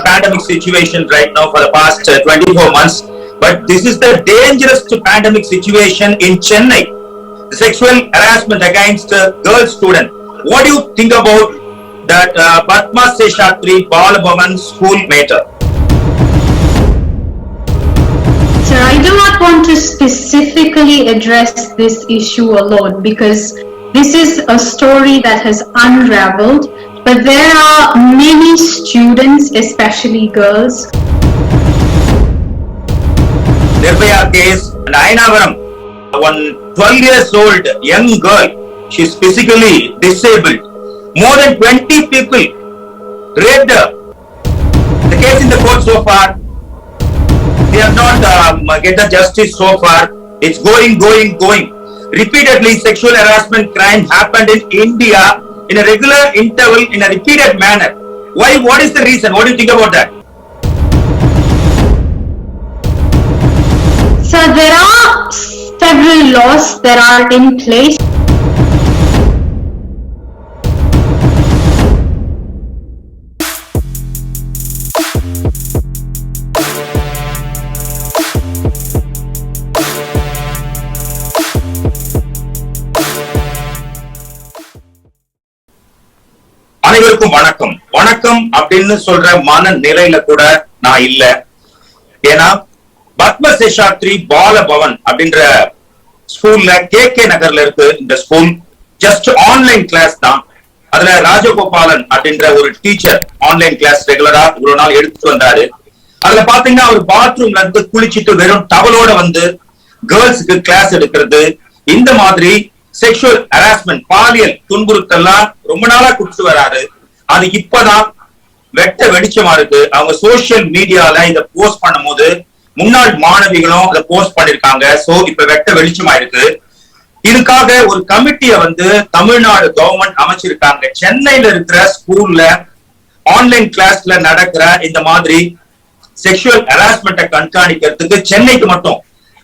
pandemic situation right now for the past 24 months, but this is the dangerous pandemic situation in Chennai. The sexual harassment against a girl student. What do you think about that Padma Seshatri Balabhavan school matter? Sir, I do not want to specifically address this issue alone because this is a story that has unraveled, but there are many students, especially girls. Nirbhaya case and Ayanavaram, one 12 years old young girl, she is physically disabled. More than 20 people raped her. The case in the court so far, they have not get the justice so far. It's going. Repeatedly, sexual harassment crime happened in India in a regular interval, in a repeated manner. Why? What is the reason? What do you think about that? So there are several laws that are in place. அனைவருக்கும் வணக்கம். வணக்கம் அப்படின்னு சொல்ற மன நிலையில கூட நான் இல்ல. ஏன்னா பத்ம சேஷாத்ரி பாலபவன் அப்படின்ற ஸ்கூல்ல கே நகர்ல இருக்கு. இந்த ஸ்கூல் ஜஸ்ட் ஆன்லைன் கிளாஸ் தான். அதுல ராஜகோபாலன் அப்படின்ற ஒரு டீச்சர் ஆன்லைன் கிளாஸ் ரெகுலரா இவ்வளவு நாள் எடுத்துட்டு வந்தாரு. அதுல பாத்தீங்கன்னா அவர் பாத்ரூம்ல இருந்து குளிச்சுட்டு வெறும் டவலோட வந்து கேர்ள்ஸுக்கு கிளாஸ் எடுக்கிறது, இந்த மாதிரி செக்ஷுவல் ஹராஸ்மெண்ட் பாலியல் துன்புறுத்தல்லாம் ரொம்ப நாளா குடிச்சு வராரு. அது இப்பதான் வெட்ட வெளிச்சமா இருக்கு. அவங்க சோசியல் மீடியால இத போஸ்ட் பண்ணும் போது முன்னாள் மாணவிகளும் அதை போஸ்ட் பண்ணிருக்காங்க. சோ இப்ப வெட்ட வெளிச்சமா இருக்கு. இதுக்காக ஒரு கமிட்டியை வந்து தமிழ்நாடு கவர்மெண்ட் அமைச்சிருக்காங்க. சென்னையில இருக்கிற ஸ்கூல்ல ஆன்லைன் கிளாஸ்ல நடக்கிற இந்த மாதிரி செக்ஷுவல் ஹராஸ்மெண்ட்டை கண்காணிக்கிறதுக்கு சென்னைக்கு மட்டும்.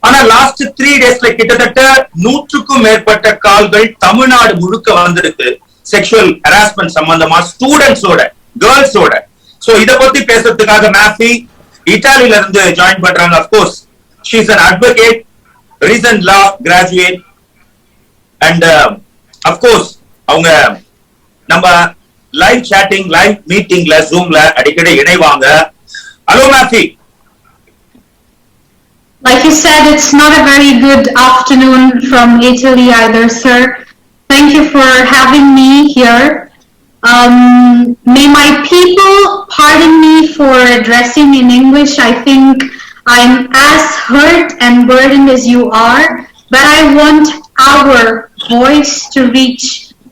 ஆனா லாஸ்ட் 3 டேஸ்ல கிட்டத்தட்ட 100க்கும் மேற்பட்ட கால்கள் தமிழ்நாடு முழுக்க வந்திருக்கு செக்ஷுவல் ஹராஸ்மெண்ட் சம்பந்தமா ஸ்டூடெண்ட்ஸோட, கேர்ள்ஸோட. சோ இத பத்தி பேசுறதுக்காக மேஃபி இத்தாலியில இருந்து ஜாயின் பண்றாங்க. Of course she is an advocate, recent law graduate, and of course அவங்க நம்ம லைவ் சாட்டிங், லைவ் மீட்டிங்ல ஜூம்ல அடிக்கடி இணைவாங்க. Hello மேஃபி. Like you said, it's not a very good afternoon from Italy either, sir. Thank you for having me here. May my people pardon me for addressing in English. I think I'm as hurt and burdened as you are, but I want our voice to reach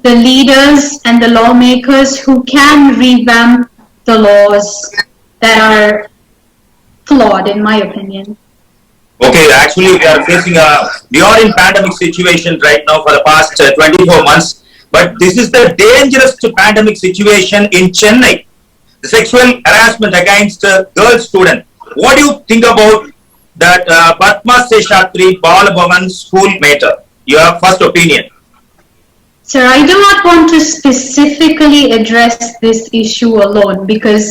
the leaders and the lawmakers who can revamp the laws that are flawed, in my opinion. Okay, actually we are in pandemic situation right now for the past 24 months, but this is the dangerous pandemic situation in Chennai. The sexual harassment against a girl student. What do you think about that Padma Seshatri Balabhavan school matter? Your first opinion. Sir, I do not want to specifically address this issue alone because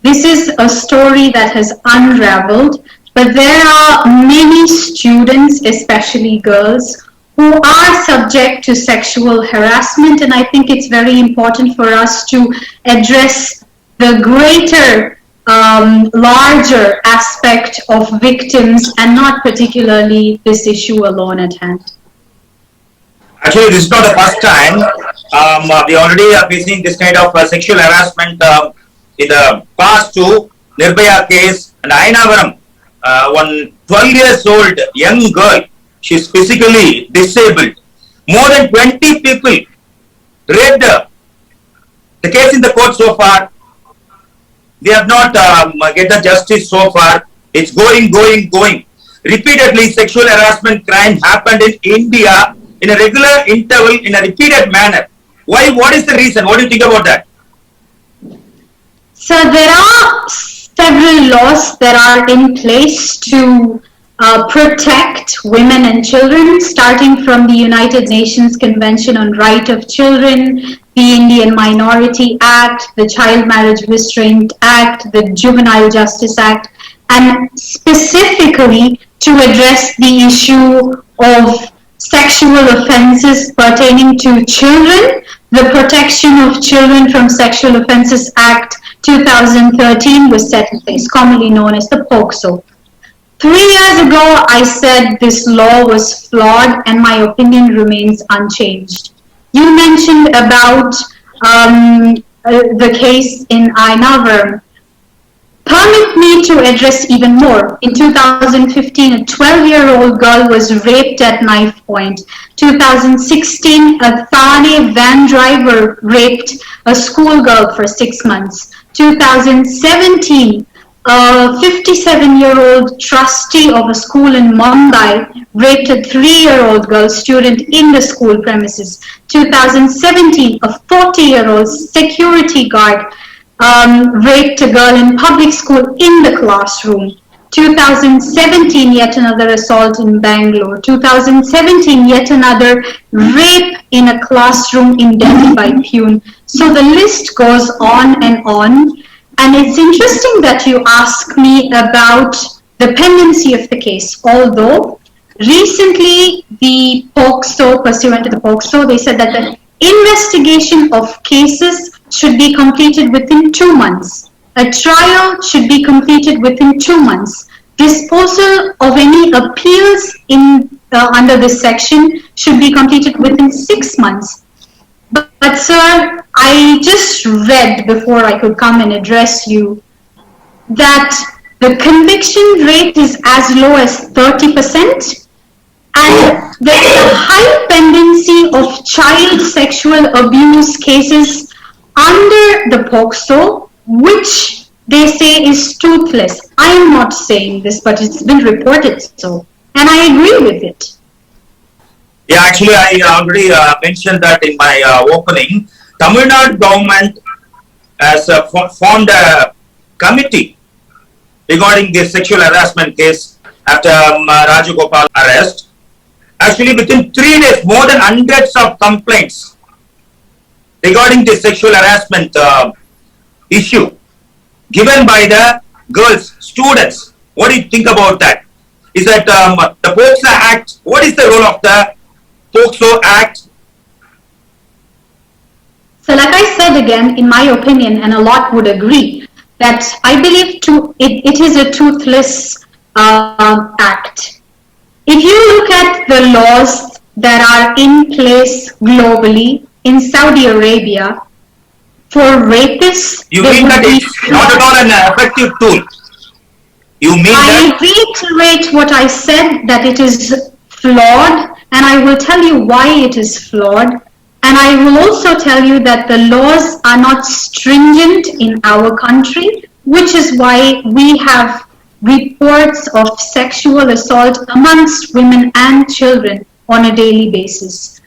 this is a story that has unraveled. But there are many students, especially girls, who are subject to sexual harassment, and I think it's very important for us to address the greater, larger aspect of victims and not particularly this issue alone at hand. Actually, this is not the first time. We already are facing this kind of sexual harassment in the past too. Nirbhaya case and Ayanavaram. One 12 years old young girl, she is physically disabled. More than 20 people raped her. The case in the court so far, they have not get the justice so far. It's going. Repeatedly, sexual harassment crime happened in India in a regular interval, in a repeated manner. Why? What is the reason? What do you think about that? So there are several laws that are in place to protect women and children, starting from the United Nations Convention on Right of Children, the Indian Minority Act, the Child Marriage Restraint Act, the Juvenile Justice Act, and specifically to address the issue of sexual offences pertaining to children, the Protection of Children from Sexual Offences Act 2013 was set in place, commonly known as the POCSO. 3 years ago, I said this law was flawed, and my opinion remains unchanged. You mentioned about the case in Ainavar. Permit me to address even more. In 2015, a 12-year-old girl was raped at knife point. 2016, a Thane van driver raped a schoolgirl for 6 months. 2017, a 57-year-old trustee of a school in Mumbai raped a 3-year-old girl student in the school premises. 2017, a 40-year-old security guard raped a girl in public school in the classroom. 2017, yet another assault in Bangalore. 2017, yet another rape in a classroom in Delhi by Pune. So the list goes on and on. And it's interesting that you ask me about the pendency of the case. Although recently the POCSO, pursuant to the POCSO, they said that the investigation of cases should be completed within 2 months. A trial should be completed within 2 months. Disposal of any appeals under this section should be completed within 6 months. But sir, I just read before I could come and address you that the conviction rate is as low as 30%, and there is a high pendency of child sexual abuse cases under the POCSO, which they say is toothless. I am not saying this, but it's been reported so, and I agree with it. Yeah, actually, I already mentioned that in my opening. Tamil Nadu government has formed a committee regarding the sexual harassment case after Rajagopal arrest. Actually, within 3 days, more than hundreds of complaints regarding the sexual harassment issue given by the girls, students. What do you think about that? Is that the POCSO Act, what is the role of the POCSO Act? So like I said again, in my opinion, and a lot would agree, that I believe it is a toothless act. If you look at the laws that are in place globally, in Saudi Arabia, for rapists, you mean that it's not at all an effective tool? You mean I reiterate what I said, that it is flawed, and I will tell you why it is flawed. And I will also tell you that the laws are not stringent in our country, which is why we have reports of sexual assault amongst women and children on a daily basis.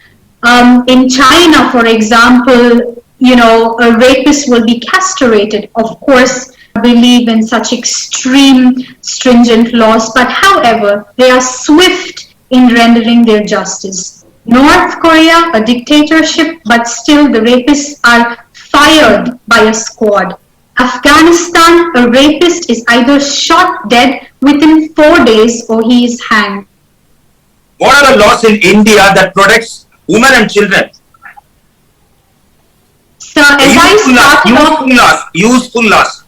In China, for example, a rapist will be castrated. Of course, I believe in such extreme stringent laws, but however, they are swift in rendering their justice. North Korea, a dictatorship, but still the rapists are fired by a squad. Afghanistan, a rapist is either shot dead within 4 days or he is hanged. What are the laws in India that protects women and children? So Useful laws.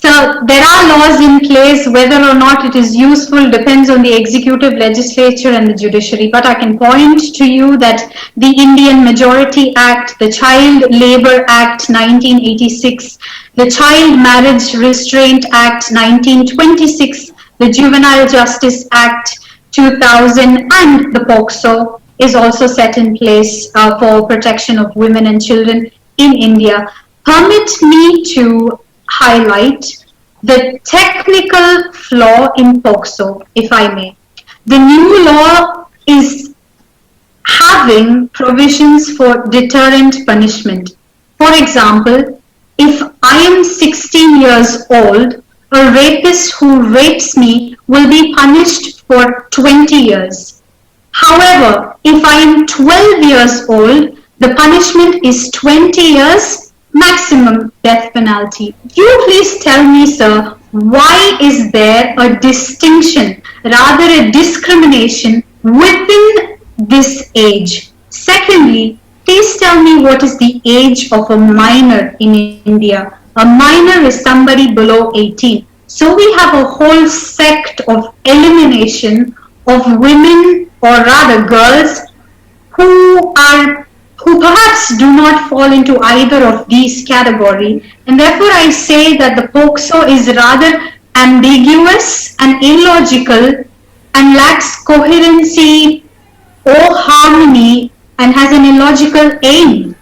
So there are laws in place. Whether or not it is useful depends on the executive, legislature and the judiciary. But I can point to you that the Indian Majority Act, the Child Labour Act 1986, the Child Marriage Restraint Act 1926, the Juvenile Justice Act 2000 and the POCSO is also set in place for protection of women and children in India. Permit me to highlight the technical flaw in POCSO, if I may. The new law is having provisions for deterrent punishment. For example, if I am 16 years old, a rapist who rapes me will be punished for 20 years. However, if I am 12 years old, the punishment is 20 years maximum death penalty. Do you please tell me, sir, why is there a distinction, rather a discrimination within this age? Secondly, please tell me what is the age of a minor in India. A minor is somebody below 18. So we have a whole sect of elimination of women, or rather girls, who perhaps do not fall into either of these categories, and therefore I say that the POCSO is rather ambiguous and illogical and lacks coherency or harmony and has an illogical aim.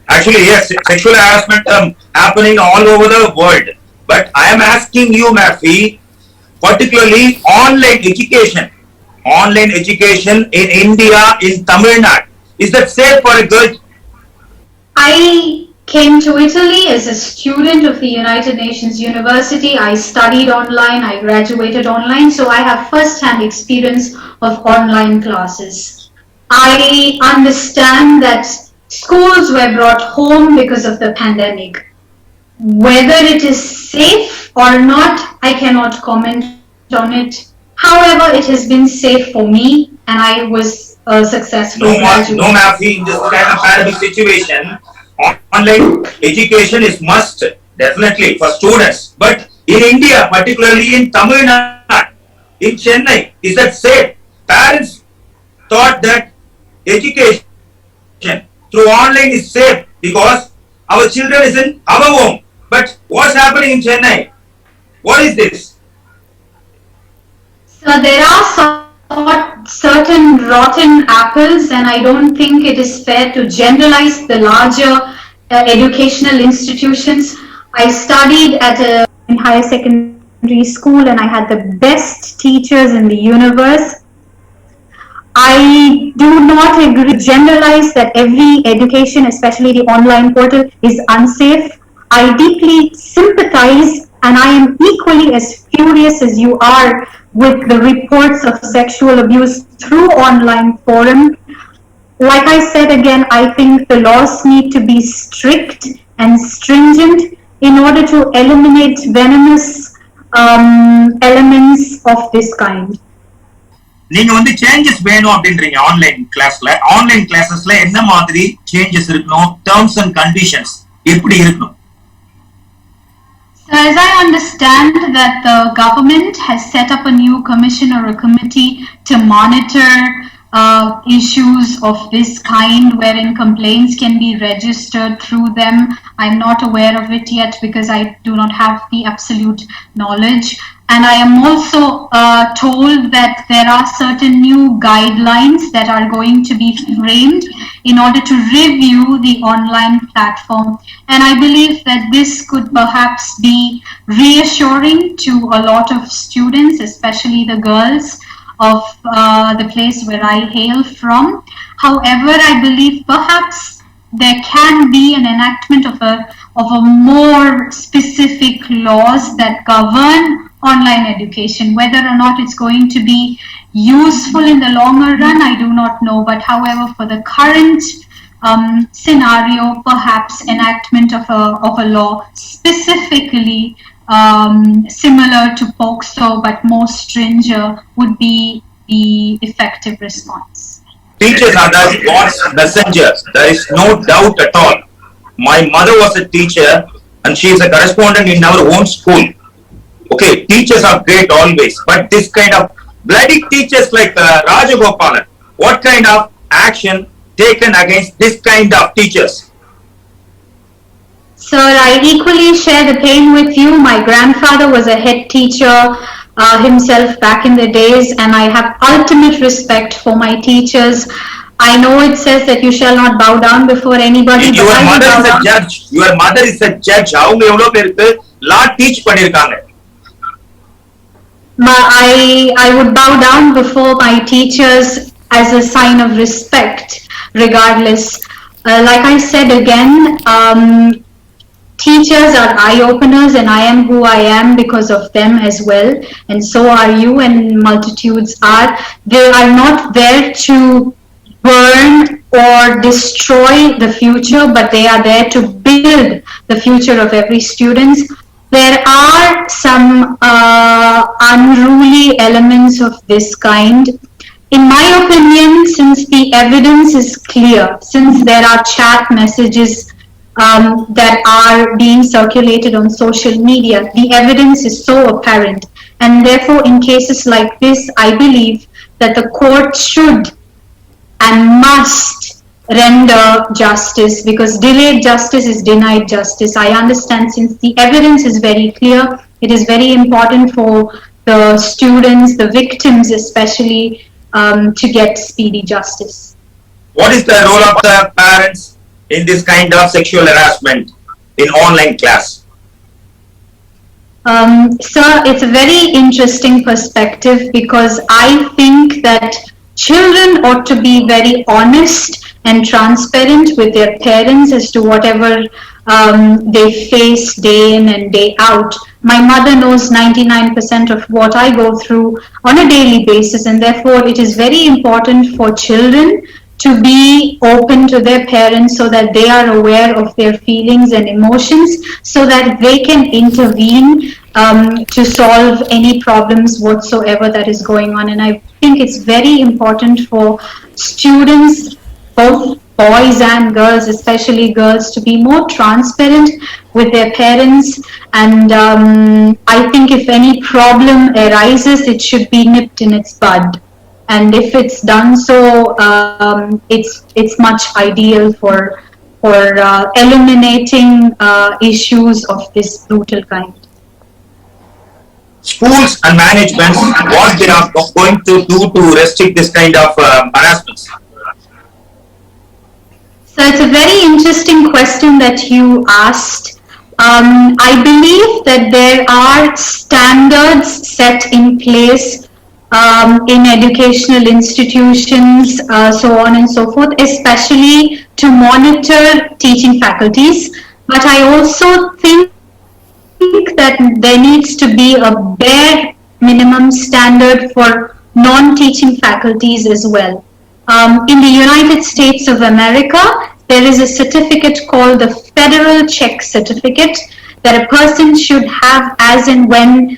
Actually, yes, sexual harassment happening all over the world. But I am asking you, Mafi, particularly online education. Online education in India, in Tamil Nadu. Is that safe for a girl? I came to Italy as a student of the United Nations University. I studied online, I graduated online, so I have first-hand experience of online classes. I understand that schools were brought home because of the pandemic. Whether it is safe or not, I cannot comment on it. However, it has been safe for me, and I was a successful graduate. No, Mafi, in this kind of pandemic situation, online education is must, definitely, for students. But in India, particularly in Tamil Nadu, in Chennai, is that safe? Parents thought that education through online is safe because our children is in our home. But what's happening in Chennai? What is this? So there are certain rotten apples, and I don't think it is fair to generalize the larger educational institutions. I studied at in higher secondary school, and I had the best teachers in the universe. I do not agree, generalize that every education, especially the online portal, is unsafe. I deeply sympathize, and I am equally as furious as you are with the reports of sexual abuse through online forum. Like I said again, I think the laws need to be strict and stringent in order to eliminate venomous elements of this kind. நீங்க வந்து changes வேணும் அப்படின்றீங்க online கிளாஸஸ்ல என்ன மாதிரி changes இருக்கணும், terms and conditions எப்படி இருக்கணும்? So as I understand that the government has set up a new commission or a committee to monitor issues of this kind wherein complaints can be registered through them. I'm not aware of it yet because I do not have the absolute knowledge. And I am also told that there are certain new guidelines that are going to be framed in order to review the online platform. And I believe that this could perhaps be reassuring to a lot of students, especially the girls of the place where I hail from. However, I believe perhaps there can be an enactment of a more specific laws that govern online education. Whether or not it's going to be useful in the longer run, I do not know. But however, for the current scenario, perhaps enactment of a law specifically similar to POCSO but more stringent would be the effective response. Teachers are God's messengers. There is no doubt at all. My mother was a teacher and she is a correspondent in our own school. Okay, teachers are great always, but this kind of bloody teachers like Rajagopalan, what kind of action taken against this kind of teachers? Sir, I equally share the pain with you. My grandfather was a head teacher himself back in the days, and I have ultimate respect for my teachers. I know it says that you shall not bow down before anybody. Your mother is a judge. Your mother is a judge. அவங்க எவ்வளவு பேருக்கு law teach பண்ணிருக்காங்க? I would bow down before my teachers as a sign of respect, regardless. Like I said again, teachers are eye-openers, and I am who I am because of them as well, and so are you, and multitudes are. They are not there to burn or destroy the future, but they are there to build the future of every student. There are some unruly elements of this kind. In my opinion, since the evidence is clear, since there are chat messages that are being circulated on social media, the evidence is so apparent. And therefore, in cases like this, I believe that the court should and must render justice, because delayed justice is denied justice. I understand, since the evidence is very clear, it is very important for the students, the victims especially, to get speedy justice. What is the role of the parents in this kind of sexual harassment in online class? Sir, it's a very interesting perspective, because I think that children ought to be very honest and transparent with their parents as to whatever they face day in and day out. My mother knows 99% of what I go through on a daily basis, and therefore it is very important for children to be open to their parents so that they are aware of their feelings and emotions, so that they can intervene to solve any problems whatsoever that is going on. And I think it's very important for students, both boys and girls, especially girls, to be more transparent with their parents. And I think if any problem arises, it should be nipped in its bud. And if it's done so, it's much ideal for eliminating issues of this brutal kind. Schools and managements, what they are going to do to restrict this kind of harassments? So it's a very interesting question that you asked. I believe that there are standards set in place in educational institutions, so on and so forth, especially to monitor teaching faculties. But I also think that there needs to be a bare minimum standard for non-teaching faculties as well. In the United States of America, there is a certificate called the Federal Check Certificate that a person should have as and when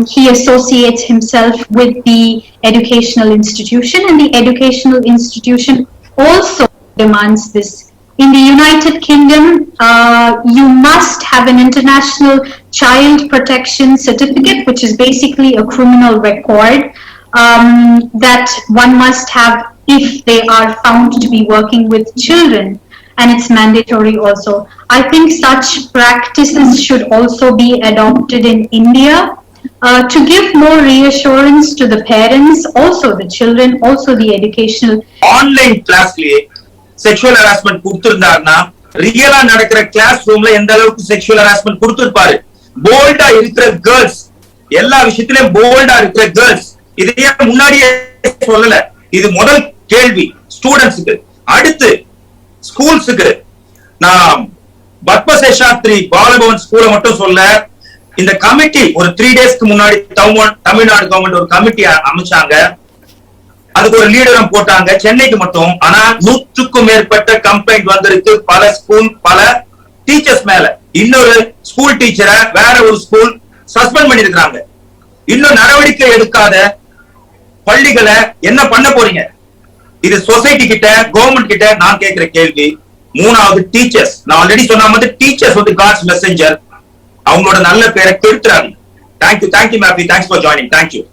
he associates himself with the educational institution, and the educational institution also demands this. In the United Kingdom, you must have an International Child Protection Certificate, which is basically a criminal record that one must have if they are found to be working with children, and it's mandatory also. I think such practices should also be adopted in India to give more reassurance to the parents, also the children, also the educational. Online class sexual harassment கொடுத்திருந்தாருன்னா ரியலா நடக்கிற class ரூம்ல எந்த அளவுக்கு sexual harassment கொடுத்திருப்பாரு. போல்டா இருக்கிற girls, எல்லா விஷயத்திலயும் போல்டா இருக்கிற கேர்ள்ஸ், இதையே முன்னாடியே சொல்லல. இது முதல் கேள்வி ஸ்டூடெண்ட்ஸுக்கு. அடுத்து ஸ்கூல்ஸுக்கு, நான் பத்மசேஷாத்ரி பாலபவன் ஸ்கூல மட்டும் சொல்ல, இந்த கமிட்டி ஒரு 3 டேஸ்க்கு முன்னாடி தமிழ்நாடு கவர்மெண்ட் ஒரு கமிட்டி அமைச்சாங்க. அதுக்கு ஒரு லீடரும் போட்டாங்க சென்னைக்கு மட்டும். ஆனா 100க்கும் மேற்பட்ட கம்ப்ளைண்ட் வந்திருக்கு பல ஸ்கூல், பல டீச்சர்ஸ் மேல. இன்னொரு ஸ்கூல் டீச்சரை வேற ஒரு ஸ்கூல் சஸ்பெண்ட் பண்ணிருக்காங்க. இன்னும் நடவடிக்கை எடுக்காத பள்ளிகளை என்ன பண்ண போறீங்க? இது சொசைட்டி கிட்ட, கவர்மெண்ட் கிட்ட நான் கேட்கிற கேள்வி. மூணாவது டீச்சர்ஸ், நான் ஆல்ரெடி சொன்ன மாதிரி டீச்சர்ஸ் வந்து காட்ஸ் மெசஞ்சர், அவங்களோட நல்ல பேரை கெடுத்துறாங்க. Thank you maybe, thanks for joining. Thank you.